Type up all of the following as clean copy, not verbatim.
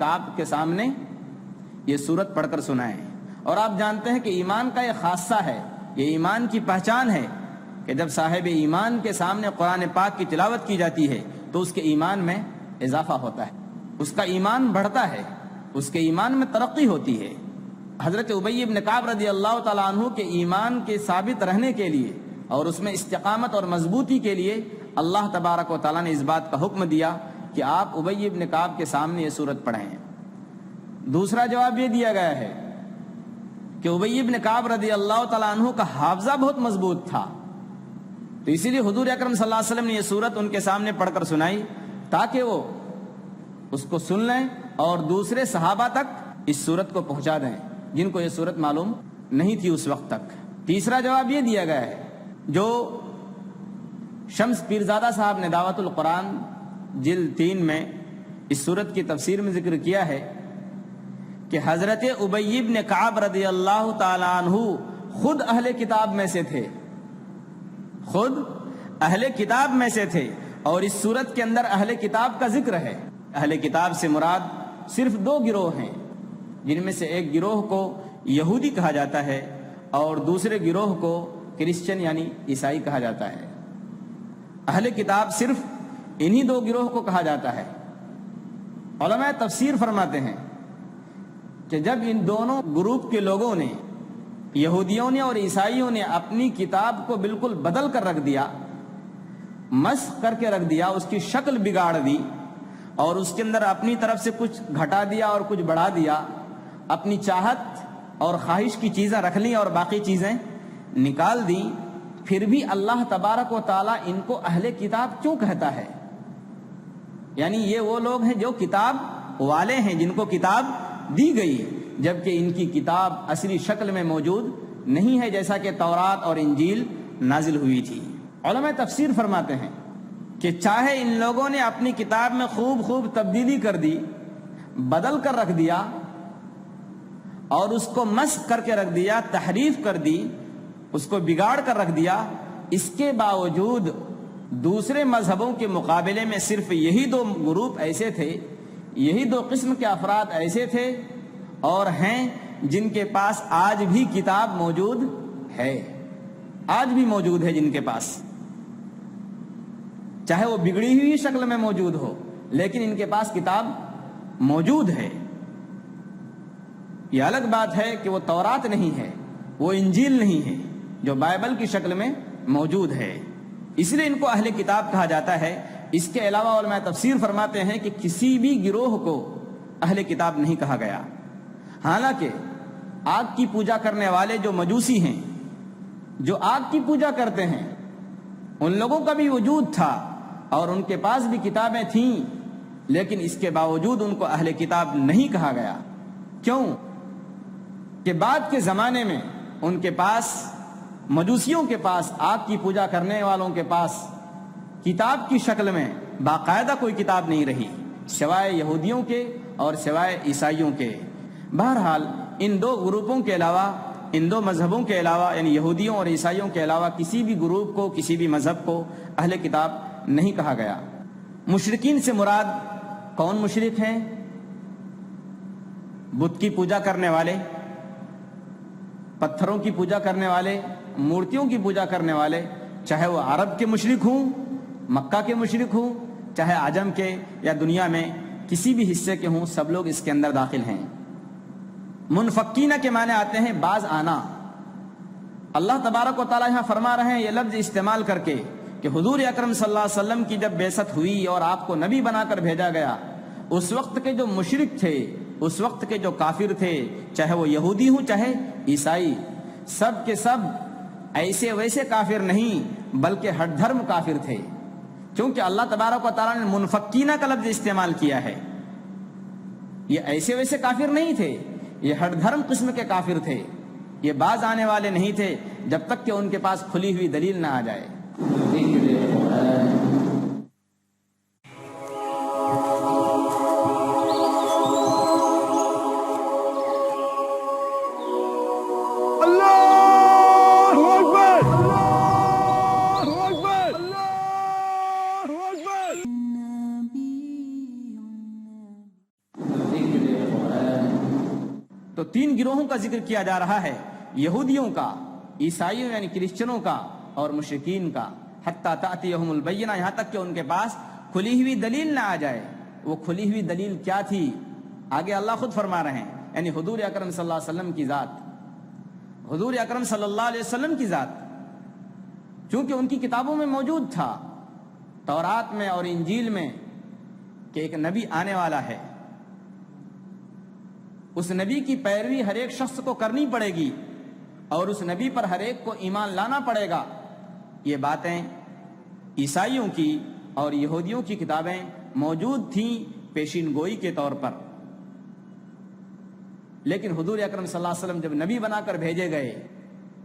کعب کے سامنے یہ سورت پڑھ کر سنائیں۔ اور آپ جانتے ہیں کہ ایمان کا یہ خاصہ ہے، یہ ایمان کی پہچان ہے کہ جب صاحب ایمان کے سامنے قرآن پاک کی تلاوت کی جاتی ہے تو اس کے ایمان میں اضافہ ہوتا ہے، اس کا ایمان بڑھتا ہے، اس کے ایمان میں ترقی ہوتی ہے۔ حضرت ابی بن کعب رضی اللہ تعالیٰ عنہ کے ایمان کے ثابت رہنے کے لیے اور اس میں استقامت اور مضبوطی کے لیے اللہ تبارک و تعالیٰ نے اس بات کا حکم دیا کہ آپ ابی بن کعب کے سامنے یہ سورت پڑھیں۔ دوسرا جواب یہ دیا گیا ہے کہ ابی بن کعب رضی اللہ تعالیٰ عنہ کا حافظہ بہت مضبوط تھا، تو اسی لیے حضور اکرم صلی اللہ علیہ وسلم نے یہ سورت ان کے سامنے پڑھ کر سنائی تاکہ وہ اس کو سن لیں اور دوسرے صحابہ تک اس سورت کو پہنچا دیں جن کو یہ سورت معلوم نہیں تھی اس وقت تک۔ تیسرا جواب یہ دیا گیا ہے جو شمس پیرزادہ صاحب نے دعوت القرآن جلد 3 میں اس سورت کی تفسیر میں ذکر کیا ہے کہ حضرت ابی بن کعب رضی اللہ تعالیٰ عنہ خود اہل کتاب میں سے تھے، خود اہل کتاب میں سے تھے، اور اس سورت کے اندر اہل کتاب کا ذکر ہے۔ اہل کتاب سے مراد صرف 2 گروہ ہیں، جن میں سے ایک گروہ کو یہودی کہا جاتا ہے اور دوسرے گروہ کو کرسچن یعنی عیسائی کہا جاتا ہے۔ اہل کتاب صرف انہی 2 گروہ کو کہا جاتا ہے۔ علماء تفسیر فرماتے ہیں کہ جب ان دونوں گروپ کے لوگوں نے، یہودیوں نے اور عیسائیوں نے اپنی کتاب کو بالکل بدل کر رکھ دیا، مسخ کر کے رکھ دیا، اس کی شکل بگاڑ دی اور اس کے اندر اپنی طرف سے کچھ گھٹا دیا اور کچھ بڑھا دیا، اپنی چاہت اور خواہش کی چیزیں رکھ لیں اور باقی چیزیں نکال دی، پھر بھی اللہ تبارک و تعالیٰ ان کو اہل کتاب کیوں کہتا ہے؟ یعنی یہ وہ لوگ ہیں جو کتاب والے ہیں، جن کو کتاب دی گئی، جبکہ ان کی کتاب اصلی شکل میں موجود نہیں ہے، جیسا کہ تورات اور انجیل نازل ہوئی تھی۔ علماء تفسیر فرماتے ہیں کہ چاہے ان لوگوں نے اپنی کتاب میں خوب تبدیلی کر دی، بدل کر رکھ دیا اور اس کو مسخ کر کے رکھ دیا، تحریف کر دی، اس کو بگاڑ کر رکھ دیا، اس کے باوجود دوسرے مذہبوں کے مقابلے میں صرف یہی 2 گروپ ایسے تھے، یہی 2 قسم کے افراد ایسے تھے اور ہیں جن کے پاس آج بھی کتاب موجود ہے، آج بھی موجود ہے جن کے پاس، چاہے وہ بگڑی ہوئی شکل میں موجود ہو لیکن ان کے پاس کتاب موجود ہے۔ یہ الگ بات ہے کہ وہ تورات نہیں ہے، وہ انجیل نہیں ہے جو بائبل کی شکل میں موجود ہے، اس لیے ان کو اہل کتاب کہا جاتا ہے۔ اس کے علاوہ علماء تفسیر فرماتے ہیں کہ کسی بھی گروہ کو اہل کتاب نہیں کہا گیا، حالانکہ آگ کی پوجا کرنے والے جو مجوسی ہیں، جو آگ کی پوجا کرتے ہیں، ان لوگوں کا بھی وجود تھا اور ان کے پاس بھی کتابیں تھیں، لیکن اس کے باوجود ان کو اہل کتاب نہیں کہا گیا۔ کیوں؟ کہ بعد کے زمانے میں ان کے پاس، مجوسیوں کے پاس، آگ کی پوجا کرنے والوں کے پاس کتاب کی شکل میں باقاعدہ کوئی کتاب نہیں رہی، سوائے یہودیوں کے اور سوائے عیسائیوں کے۔ بہرحال ان 2 گروپوں کے علاوہ، ان 2 مذہبوں کے علاوہ، یعنی یہودیوں اور عیسائیوں کے علاوہ کسی بھی گروپ کو، کسی بھی مذہب کو اہل کتاب نہیں کہا گیا۔ مشرکین سے مراد کون مشرک ہیں؟ بت کی پوجا کرنے والے، پتھروں کی پوجا کرنے والے، مورتیوں کی پوجا کرنے والے، چاہے وہ عرب کے مشرک ہوں، مکہ کے مشرک ہوں، چاہے عجم کے یا دنیا میں کسی بھی حصے کے ہوں، سب لوگ اس کے اندر داخل ہیں۔ منفقین کے معنی آتے ہیں باز آنا۔ اللہ تبارک و تعالیٰ یہاں فرما رہے ہیں یہ لفظ استعمال کر کے کہ حضور اکرم صلی اللہ علیہ وسلم کی جب بعثت ہوئی اور آپ کو نبی بنا کر بھیجا گیا، اس وقت کے جو مشرک تھے، اس وقت کے جو کافر تھے، چاہے وہ یہودی ہوں چاہے عیسائی، سب کے سب ایسے ویسے کافر نہیں بلکہ ہٹ دھرم کافر تھے، کیونکہ اللہ تبارک و تعالیٰ نے منفقینہ کا لفظ استعمال کیا ہے۔ یہ ایسے ویسے کافر نہیں تھے، یہ ہٹ دھرم قسم کے کافر تھے، یہ باز آنے والے نہیں تھے جب تک کہ ان کے پاس کھلی ہوئی دلیل نہ آ جائے۔ تو 3 گروہوں کا ذکر کیا جا رہا ہے، یہودیوں کا، عیسائیوں یعنی کرسچنوں کا، اور مشرکین کا، حتیٰ تأتیہم البینہ، یہاں تک کہ ان کے پاس کھلی ہوئی دلیل نہ آ جائے۔ وہ کھلی ہوئی دلیل کیا تھی؟ آگے اللہ خود فرما رہے ہیں، یعنی حضور اکرم صلی اللہ علیہ وسلم کی ذات، حضور اکرم صلی اللہ علیہ وسلم کی ذات، چونکہ ان کی کتابوں میں موجود تھا، تورات میں اور انجیل میں، کہ ایک نبی آنے والا ہے، اس نبی کی پیروی ہر ایک شخص کو کرنی پڑے گی، اور اس نبی پر ہر ایک کو ایمان لانا پڑے گا۔ یہ باتیں عیسائیوں کی اور یہودیوں کی کتابیں موجود تھیں پیشین گوئی کے طور پر، لیکن حضور اکرم صلی اللہ علیہ وسلم جب نبی بنا کر بھیجے گئے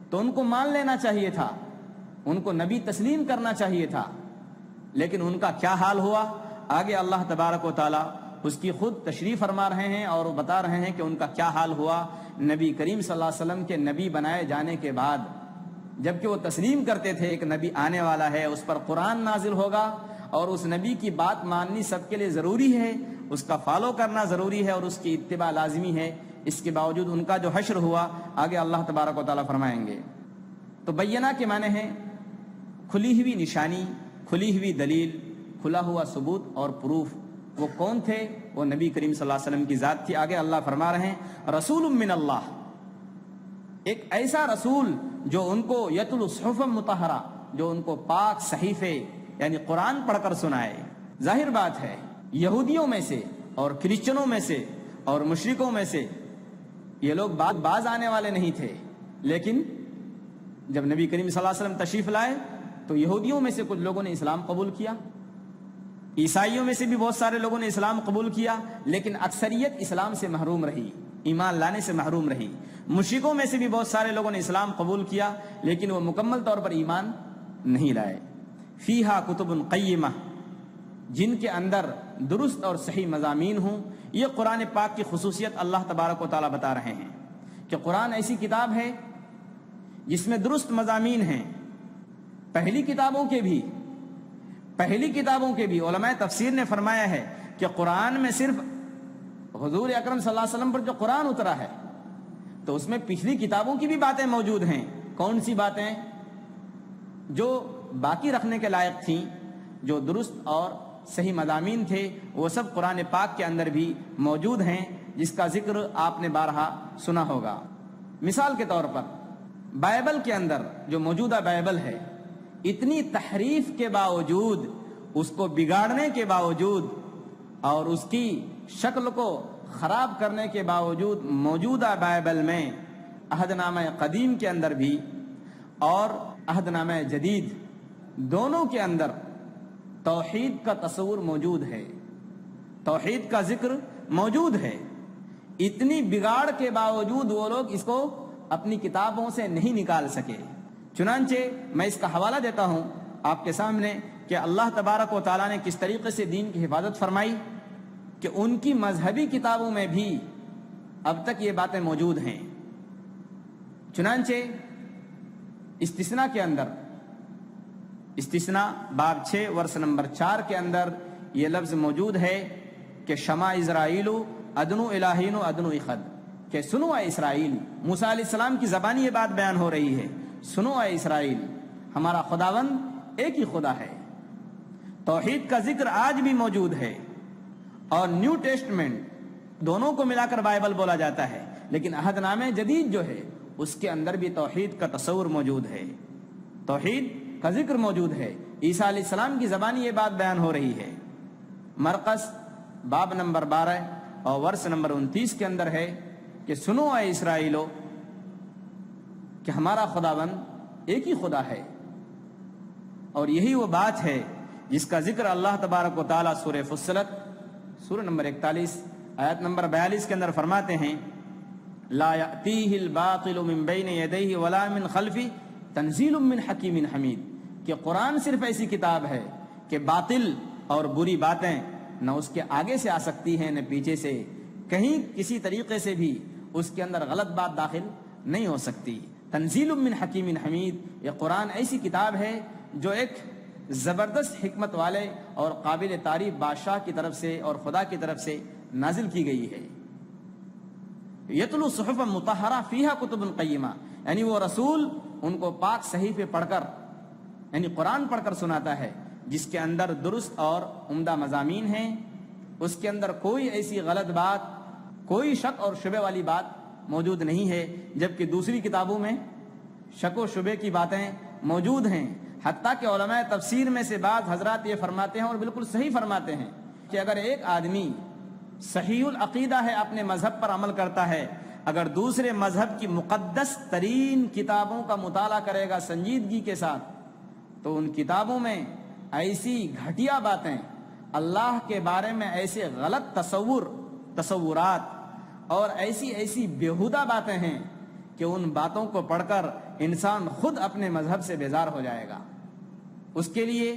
تو ان کو مان لینا چاہیے تھا، ان کو نبی تسلیم کرنا چاہیے تھا، لیکن ان کا کیا حال ہوا؟ آگے اللہ تبارک و تعالی اس کی خود تشریح فرما رہے ہیں اور بتا رہے ہیں کہ ان کا کیا حال ہوا نبی کریم صلی اللہ علیہ وسلم کے نبی بنائے جانے کے بعد، جبکہ وہ تسلیم کرتے تھے ایک نبی آنے والا ہے، اس پر قرآن نازل ہوگا، اور اس نبی کی بات ماننی سب کے لیے ضروری ہے، اس کا فالو کرنا ضروری ہے اور اس کی اتباع لازمی ہے۔ اس کے باوجود ان کا جو حشر ہوا، آگے اللہ تبارک و تعالیٰ فرمائیں گے۔ تو بینہ کے معنی ہے کھلی ہوئی نشانی، کھلی ہوئی دلیل، کھلا ہوا ثبوت اور پروف۔ وہ کون تھے؟ وہ نبی کریم صلی اللہ علیہ وسلم کی ذات تھی۔ آگے اللہ فرما رہے ہیں رسول من اللہ، ایک ایسا رسول جو ان کو یتلو الصحف مطہرہ، جو ان کو پاک صحیفے یعنی قرآن پڑھ کر سنائے۔ ظاہر بات ہے یہودیوں میں سے اور کرسچنوں میں سے اور مشرکوں میں سے یہ لوگ باز آنے والے نہیں تھے، لیکن جب نبی کریم صلی اللہ علیہ وسلم تشریف لائے تو یہودیوں میں سے کچھ لوگوں نے اسلام قبول کیا، عیسائیوں میں سے بھی بہت سارے لوگوں نے اسلام قبول کیا، لیکن اکثریت اسلام سے محروم رہی، ایمان لانے سے محروم رہی۔ مشرکوں میں سے بھی بہت سارے لوگوں نے اسلام قبول کیا، لیکن وہ مکمل طور پر ایمان نہیں لائے۔ فیہا کتب قیمہ، جن کے اندر درست اور صحیح مضامین ہوں۔ یہ قرآن پاک کی خصوصیت اللہ تبارک و تعالیٰ بتا رہے ہیں کہ قرآن ایسی کتاب ہے جس میں درست مضامین ہیں، پہلی کتابوں کے بھی علماء تفسیر نے فرمایا ہے کہ قرآن میں صرف حضور اکرم صلی اللہ علیہ وسلم پر جو قرآن اترا ہے تو اس میں پچھلی کتابوں کی بھی باتیں موجود ہیں۔ کون سی باتیں؟ جو باقی رکھنے کے لائق تھیں، جو درست اور صحیح مضامین تھے، وہ سب قرآن پاک کے اندر بھی موجود ہیں، جس کا ذکر آپ نے بارہا سنا ہوگا۔ مثال کے طور پر بائبل کے اندر جو موجودہ بائبل ہے، اتنی تحریف کے باوجود، اس کو بگاڑنے کے باوجود اور اس کی شکل کو خراب کرنے کے باوجود، موجودہ بائبل میں عہد نامہ قدیم کے اندر بھی اور عہد نامہ جدید دونوں کے اندر توحید کا تصور موجود ہے، توحید کا ذکر موجود ہے۔ اتنی بگاڑ کے باوجود وہ لوگ اس کو اپنی کتابوں سے نہیں نکال سکے۔ چنانچہ میں اس کا حوالہ دیتا ہوں آپ کے سامنے کہ اللہ تبارک و تعالیٰ نے کس طریقے سے دین کی حفاظت فرمائی، کہ ان کی مذہبی کتابوں میں بھی اب تک یہ باتیں موجود ہیں۔ چنانچہ استثناء کے اندر، استثناء باب 6 ورس نمبر 4 کے اندر یہ لفظ موجود ہے کہ شما اسرائیل ادنو الہین ادنو اخد، کہ سنو اے اسرائیل، موسیٰ علیہ السلام کی زبانی یہ بات بیان ہو رہی ہے، سنو اے اسرائیل، ہمارا خداوند ایک ہی خدا ہے۔ توحید کا ذکر آج بھی موجود ہے، اور نیو ٹیسٹمنٹ دونوں کو ملا کر بائبل بولا جاتا ہے، لیکن عہد نامہ جدید جو ہے اس کے اندر بھی توحید کا تصور موجود ہے، توحید کا ذکر موجود ہے۔ عیسیٰ علیہ السلام کی زبانی یہ بات بیان ہو رہی ہے۔ مرقس باب نمبر 12 اور ورس نمبر 29 کے اندر ہے کہ سنو اے اسرائیلو، کہ ہمارا خداوند ایک ہی خدا ہے۔ اور یہی وہ بات ہے جس کا ذکر اللہ تبارک و تعالیٰ سورہ فصلت سورہ نمبر 41 آیت نمبر 42 کے اندر فرماتے ہیں، لا یأتیہ الباطل من بین یدیہ ولا من خلفہ تنزیل من حکیم حمید، کہ قرآن صرف ایسی کتاب ہے کہ باطل اور بری باتیں نہ اس کے آگے سے آ سکتی ہیں نہ پیچھے سے، کہیں کسی طریقے سے بھی اس کے اندر غلط بات داخل نہیں ہو سکتی۔ تنزیل من حکیم حمید، یہ قرآن ایسی کتاب ہے جو ایک زبردست حکمت والے اور قابل تعریف بادشاہ کی طرف سے اور خدا کی طرف سے نازل کی گئی ہے۔ یتلو صحفا مطہرہ فیہا کتب قیمہ، یعنی وہ رسول ان کو پاک صحیفے پڑھ کر، یعنی قرآن پڑھ کر سناتا ہے جس کے اندر درست اور عمدہ مضامین ہیں، اس کے اندر کوئی ایسی غلط بات، کوئی شک اور شبہ والی بات موجود نہیں ہے، جبکہ دوسری کتابوں میں شک و شبہ کی باتیں موجود ہیں۔ حتیٰ کہ علماء تفسیر میں سے بعض حضرات یہ فرماتے ہیں اور بالکل صحیح فرماتے ہیں کہ اگر ایک آدمی صحیح العقیدہ ہے، اپنے مذہب پر عمل کرتا ہے، اگر دوسرے مذہب کی مقدس ترین کتابوں کا مطالعہ کرے گا سنجیدگی کے ساتھ، تو ان کتابوں میں ایسی گھٹیا باتیں، اللہ کے بارے میں ایسے غلط تصورات اور ایسی بیہودہ باتیں ہیں کہ ان باتوں کو پڑھ کر انسان خود اپنے مذہب سے بیزار ہو جائے گا۔ اس کے لیے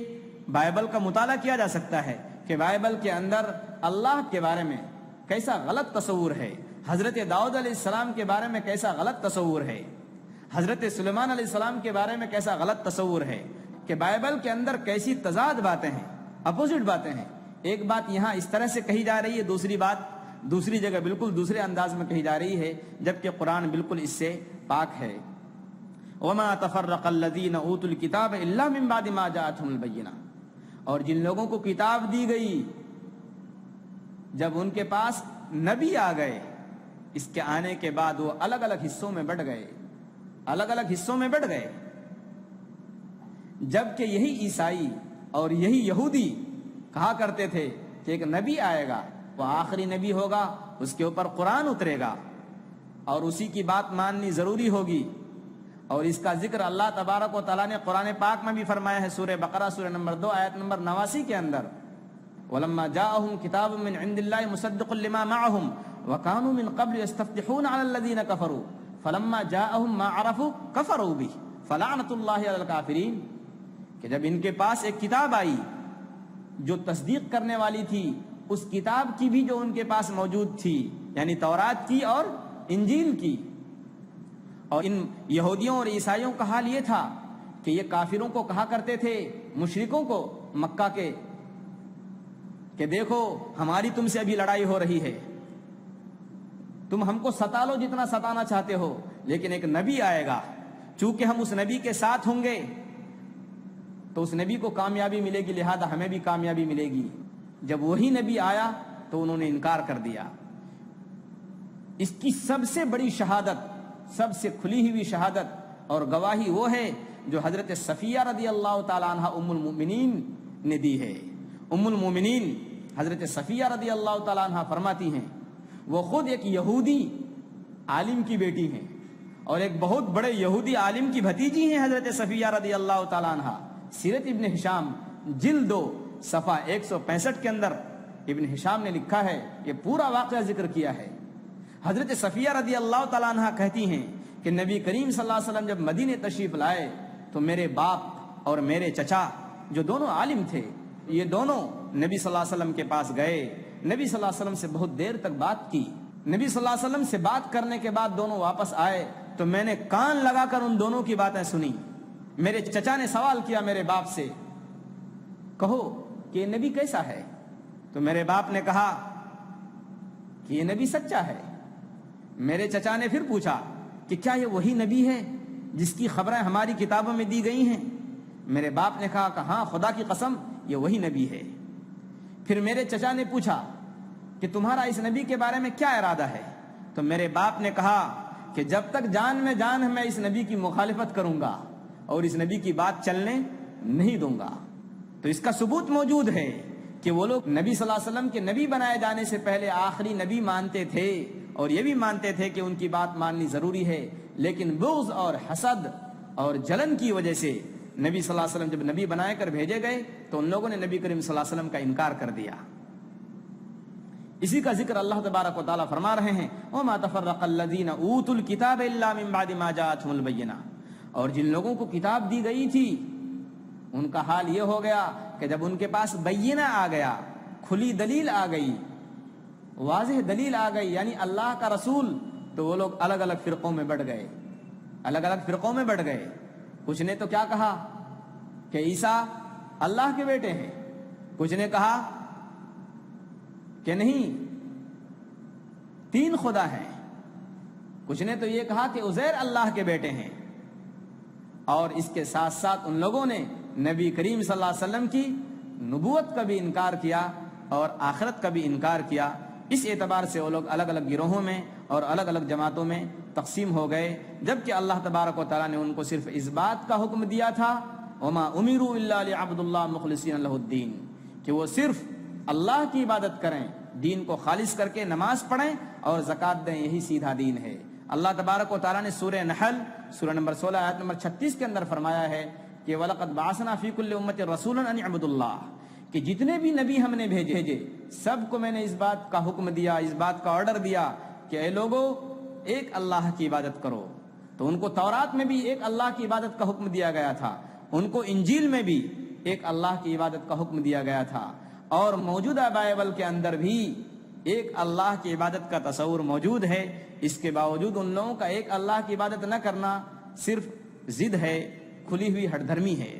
بائبل کا مطالعہ کیا جا سکتا ہے کہ بائبل کے اندر اللہ کے بارے میں کیسا غلط تصور ہے، حضرت داؤد علیہ السلام کے بارے میں کیسا غلط تصور ہے، حضرت سلیمان علیہ السلام کے بارے میں کیسا غلط تصور ہے، کہ بائبل کے اندر کیسی تضاد باتیں ہیں، اپوزٹ باتیں ہیں۔ ایک بات یہاں اس طرح سے کہی جا رہی ہے، دوسری بات دوسری جگہ بالکل دوسرے انداز میں کہی جا رہی ہے، جبکہ قرآن بالکل اس سے پاک ہے۔ وَمَا تَفَرَّقَ الَّذِينَ أُوتُوا الْكِتَابَ إِلَّا مِن بَعْدِ مَا جَاءَتْهُمُ الْبَيِّنَةُ، اور جن لوگوں کو کتاب دی گئی جب ان کے پاس نبی آ گئے، اس کے آنے کے بعد وہ الگ الگ حصوں میں بٹ گئے، الگ الگ حصوں میں بٹ گئے، جبکہ یہی عیسائی اور یہی یہودی کہا کرتے تھے کہ ایک نبی آئے گا، وہ آخری نبی ہوگا، اس کے اوپر قرآن اترے گا اور اسی کی بات ماننی ضروری ہوگی، اور اس کا ذکر اللہ تبارک و تعالیٰ نے قرآن پاک میں بھی فرمایا ہے، سورہ بقرہ سورہ نمبر 2 آیت نمبر 89 کے اندر، وَلَمَّا جَاءَهُمْ كِتَابٌ مِّنْ عِندِ اللَّهِ مُصَدِّقٌ لِمَا مَعَهُمْ وَكَانُوا مِنْ قَبْلُ يَسْتَفْتِحُونَ عَلَى الَّذِينَ كَفَرُوا فَلَمَّا جَاءَهُمْ مَا عَرَفُوا كَفَرُوا بِهِ فَلَعْنَةُ اللَّهِ عَلَى الْكَافِرِينَ، کہ جب ان کے پاس ایک کتاب آئی جو تصدیق کرنے والی تھی اس کتاب کی بھی جو ان کے پاس موجود تھی، یعنی تورات کی اور انجیل کی، اور ان یہودیوں اور عیسائیوں کا حال یہ تھا کہ یہ کافروں کو کہا کرتے تھے، مشرکوں کو مکہ کے، کہ دیکھو ہماری تم سے ابھی لڑائی ہو رہی ہے، تم ہم کو ستا لو جتنا ستانا چاہتے ہو، لیکن ایک نبی آئے گا، چونکہ ہم اس نبی کے ساتھ ہوں گے تو اس نبی کو کامیابی ملے گی، لہذا ہمیں بھی کامیابی ملے گی۔ جب وہی نبی آیا تو انہوں نے انکار کر دیا۔ اس کی سب سے بڑی شہادت، سب سے کھلی ہوئی شہادت اور گواہی وہ ہے جو حضرت صفیہ رضی اللہ تعالیٰ عنہ ام المؤمنین نے دی ہے۔ ام المؤمنین حضرت صفیہ رضی اللہ تعالیٰ عنہ فرماتی ہیں، وہ خود ایک یہودی عالم کی بیٹی ہیں اور ایک بہت بڑے یہودی عالم کی بھتیجی ہیں حضرت صفیہ رضی اللہ تعالیٰ عنہ۔ سیرت ابن ہشام جلد 2 صفحہ 165 کے اندر ابن ہشام نے لکھا ہے، یہ پورا واقعہ ذکر کیا ہے۔ حضرت صفیہ رضی اللہ تعالیٰ عنہ کہتی ہیں کہ نبی کریم صلی اللہ علیہ وسلم جب مدینے تشریف لائے تو میرے باپ اور میرے چچا جو دونوں عالم تھے، یہ دونوں نبی صلی اللہ علیہ وسلم کے پاس گئے، نبی صلی اللہ علیہ وسلم سے بہت دیر تک بات کی۔ نبی صلی اللہ علیہ وسلم سے بات کرنے کے بعد دونوں واپس آئے تو میں نے کان لگا کر ان دونوں کی باتیں سنی۔ میرے چچا نے سوال کیا میرے باپ سے، کہو کہ یہ نبی کیسا ہے؟ تو میرے باپ نے کہا کہ یہ نبی سچا ہے۔ میرے چچا نے پھر پوچھا کہ کیا یہ وہی نبی ہے جس کی خبریں ہماری کتابوں میں دی گئی ہیں؟ میرے باپ نے کہا کہ ہاں، خدا کی قسم یہ وہی نبی ہے۔ پھر میرے چچا نے پوچھا کہ تمہارا اس نبی کے بارے میں کیا ارادہ ہے؟ تو میرے باپ نے کہا کہ جب تک جان میں جان ہے میں اس نبی کی مخالفت کروں گا اور اس نبی کی بات چلنے نہیں دوں گا۔ تو اس کا ثبوت موجود ہے کہ وہ لوگ نبی صلی اللہ علیہ وسلم کے نبی بنائے جانے سے پہلے آخری نبی مانتے تھے اور یہ بھی مانتے تھے کہ ان کی بات ماننی ضروری ہے، لیکن بغض اور حسد اور جلن کی وجہ سے نبی صلی اللہ علیہ وسلم جب نبی بنائے کر بھیجے گئے تو ان لوگوں نے نبی کریم صلی اللہ علیہ وسلم کا انکار کر دیا۔ اسی کا ذکر اللہ تبارک و تعالیٰ فرما رہے ہیں، وَمَا تَفَرَّقَ الَّذِينَ أُوتُوا الْكِتَابَ إِلَّا مِن بَعْدِ مَا جَاءَتْهُمُ الْبَيِّنَةُ، اور جن لوگوں کو کتاب دی گئی تھی ان کا حال یہ ہو گیا کہ جب ان کے پاس بینہ آ گیا، کھلی دلیل آ گئی، واضح دلیل آ گئی، یعنی اللہ کا رسول، تو وہ لوگ الگ الگ فرقوں میں بٹ گئے، الگ الگ فرقوں میں بٹ گئے۔ کچھ نے تو کیا کہا کہ عیسیٰ اللہ کے بیٹے ہیں، کچھ نے کہا کہ نہیں 3 خدا ہیں، کچھ نے تو یہ کہا کہ عزیر اللہ کے بیٹے ہیں، اور اس کے ساتھ ساتھ ان لوگوں نے نبی کریم صلی اللہ علیہ وسلم کی نبوت کا بھی انکار کیا اور آخرت کا بھی انکار کیا۔ اس اعتبار سے وہ لوگ الگ الگ گروہوں میں اور الگ الگ جماعتوں میں تقسیم ہو گئے، جبکہ اللہ تبارک و تعالیٰ نے ان کو صرف اس بات کا حکم دیا تھا وما امروا الا لعبدوا اللہ مخلصین لہ الدین، کہ وہ صرف اللہ کی عبادت کریں، دین کو خالص کر کے نماز پڑھیں اور زکوٰۃ دیں، یہی سیدھا دین ہے۔ اللہ تبارک و تعالیٰ نے سورہ نحل سورہ نمبر 16 آیت نمبر 36 کے اندر فرمایا ہے کہ وَلَقَدْ بَعَثْنَا فِي كُلِّ أُمَّةٍ رَسُولًا أَنِ اعْبُدُوا اللَّهَ، کہ جتنے بھی نبی ہم نے بھیجے سب کو میں نے اس بات کا حکم دیا، اس بات کا آرڈر دیا کہ اے لوگو ایک اللہ کی عبادت کرو۔ تو ان کو تورات میں بھی ایک اللہ کی عبادت کا حکم دیا گیا تھا، ان کو انجیل میں بھی ایک اللہ کی عبادت کا حکم دیا گیا تھا، اور موجودہ بائبل کے اندر بھی ایک اللہ کی عبادت کا تصور موجود ہے۔ اس کے باوجود ان لوگوں کا ایک اللہ کی عبادت نہ کرنا صرف ضد ہے، کھلی ہوئی ہٹ دھرمی ہے۔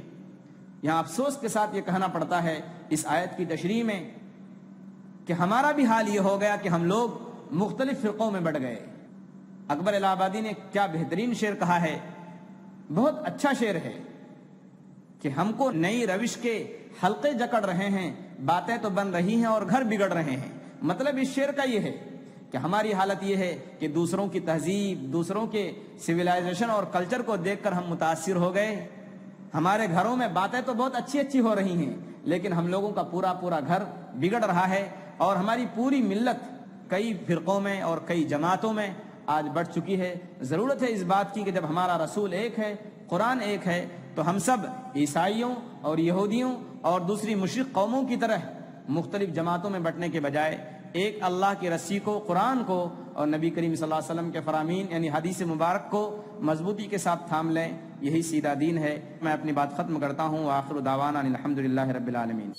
یہاں افسوس کے ساتھ یہ کہنا پڑتا ہے اس آیت کی تشریح میں کہ ہمارا بھی حال یہ ہو گیا کہ ہم لوگ مختلف فرقوں میں بٹ گئے۔ اکبر الہ آبادی نے کیا بہترین شعر کہا ہے، بہت اچھا شعر ہے کہ ہم کو نئی روش کے حلقے جکڑ رہے ہیں، باتیں تو بن رہی ہیں اور گھر بگڑ رہے ہیں۔ مطلب اس شعر کا یہ ہے کہ ہماری حالت یہ ہے کہ دوسروں کی تہذیب، دوسروں کے سویلائزیشن اور کلچر کو دیکھ کر ہم متاثر ہو گئے۔ ہمارے گھروں میں باتیں تو بہت اچھی اچھی ہو رہی ہیں، لیکن ہم لوگوں کا پورا پورا گھر بگڑ رہا ہے، اور ہماری پوری ملت کئی فرقوں میں اور کئی جماعتوں میں آج بڑھ چکی ہے۔ ضرورت ہے اس بات کی کہ جب ہمارا رسول ایک ہے، قرآن ایک ہے، تو ہم سب عیسائیوں اور یہودیوں اور دوسری مشرک قوموں کی طرح مختلف جماعتوں میں بٹنے کے بجائے ایک اللہ کی رسی کو، قرآن کو اور نبی کریم صلی اللہ علیہ وسلم کے فرامین یعنی حدیث مبارک کو مضبوطی کے ساتھ تھام لیں، یہی سیدھا دین ہے۔ میں اپنی بات ختم کرتا ہوں۔ وآخر دعوانا الحمدللہ رب العالمین۔